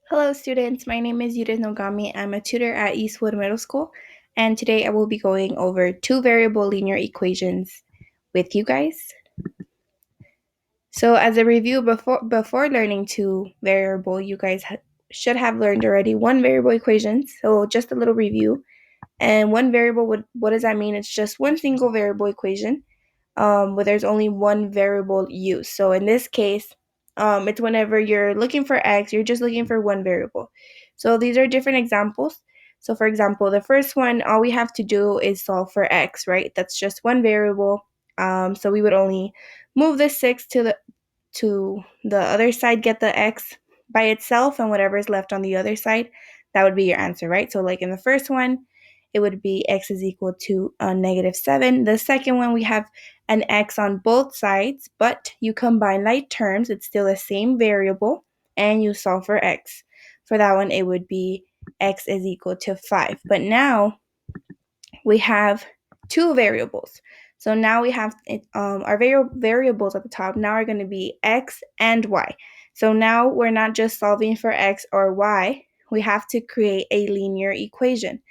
Hello students, my name is Yudith Nogami. I'm a tutor at Eastwood Middle School, and today I will be going over two variable linear equations with you guys. So as a review, before learning two variable, you guys should have learned already one variable equation, so just a little review. And one variable, what does that mean? It's just one single variable equation where there's only one variable used. So in this case, it's whenever you're looking for x, you're just looking for one variable. So these are different examples. So for example, the first one, all we have to do is solve for x, right? That's just one variable. So we would only move the 6 to the other side, get the x by itself, and whatever is left on the other side, that would be your answer, right? So like in the first one, it would be x is equal to -7. The second one, we have an x on both sides, but you combine like terms, it's still the same variable, and you solve for x. For that one, it would be x is equal to 5. But now we have two variables. So now we have our variables at the top now are going to be x and y. So now we're not just solving for x or y, we have to create a linear equation.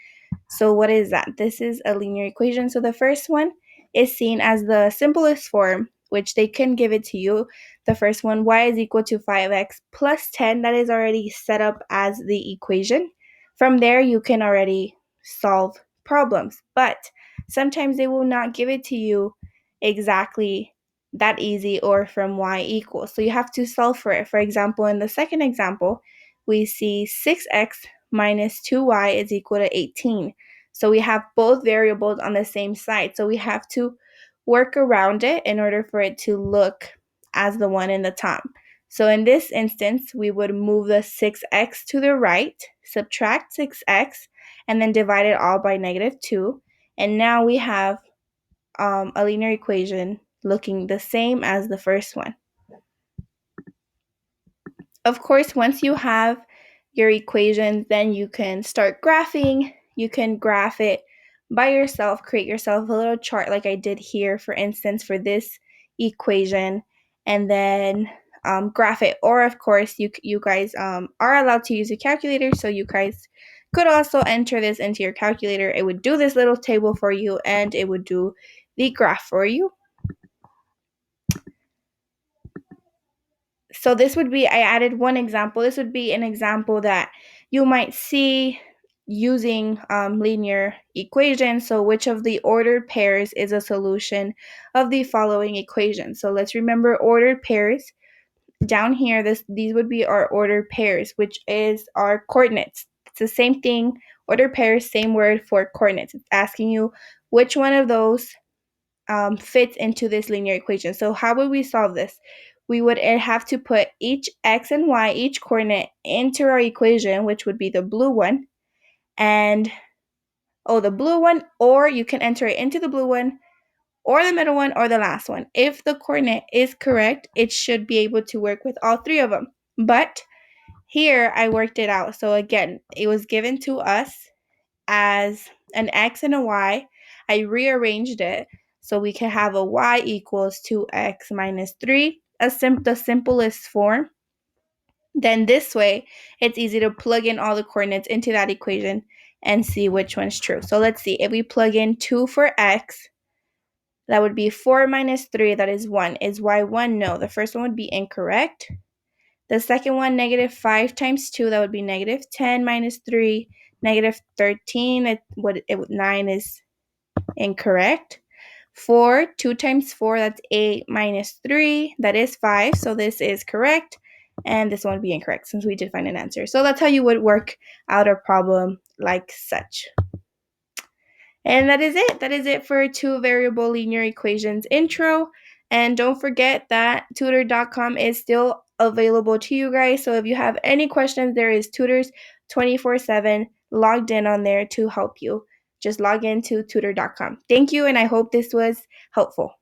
So what is that? This is a linear equation. So the first one is seen as the simplest form, which they can give it to you. The first one, y is equal to 5x plus 10. That is already set up as the equation. From there, you can already solve problems. But sometimes they will not give it to you exactly that easy or from y equals. So you have to solve for it. For example, in the second example, we see 6x minus 2y is equal to 18. So we have both variables on the same side. So we have to work around it in order for it to look as the one in the top. So in this instance, we would move the 6x to the right, subtract 6x, and then divide it all by -2. And now we have a linear equation looking the same as the first one. Of course, once you have your equations, then you can start graphing. You can graph it by yourself, create yourself a little chart like I did here, for instance, for this equation, and then graph it. Or of course, you guys are allowed to use a calculator, so you guys could also enter this into your calculator. It would do this little table for you, and it would do the graph for you. So this would be, I added one example. This would be an example that you might see using linear equations. So which of the ordered pairs is a solution of the following equation? So let's remember ordered pairs. Down here, these would be our ordered pairs, which is our coordinates. It's the same thing, ordered pairs, same word for coordinates. It's asking you which one of those fits into this linear equation. So how would we solve this? We would have to put each x and y, each coordinate, into our equation, which would be the blue one. And, the blue one, or you can enter it into the blue one, or the middle one, or the last one. If the coordinate is correct, it should be able to work with all three of them. But here, I worked it out. So again, it was given to us as an x and a y. I rearranged it so we can have a y equals 2x minus 3, the simplest form. Then this way, it's easy to plug in all the coordinates into that equation and see which one's true. So let's see. If we plug in 2 for x, that would be 4 minus 3, that is 1. Is y 1? No. The first one would be incorrect. The second one, -5 times 2, that would be -10 minus 3, -13, 9 is incorrect. 4, 2 times 4, that's 8 minus 3, that is 5, so this is correct. And this one would be incorrect since we did find an answer. So that's how you would work out a problem like such. And that is it. That is it for two variable linear equations intro. And don't forget that tutor.com is still available to you guys. So if you have any questions, there is tutors 24/7 logged in on there to help you. Just log into tutor.com. Thank you, and I hope this was helpful.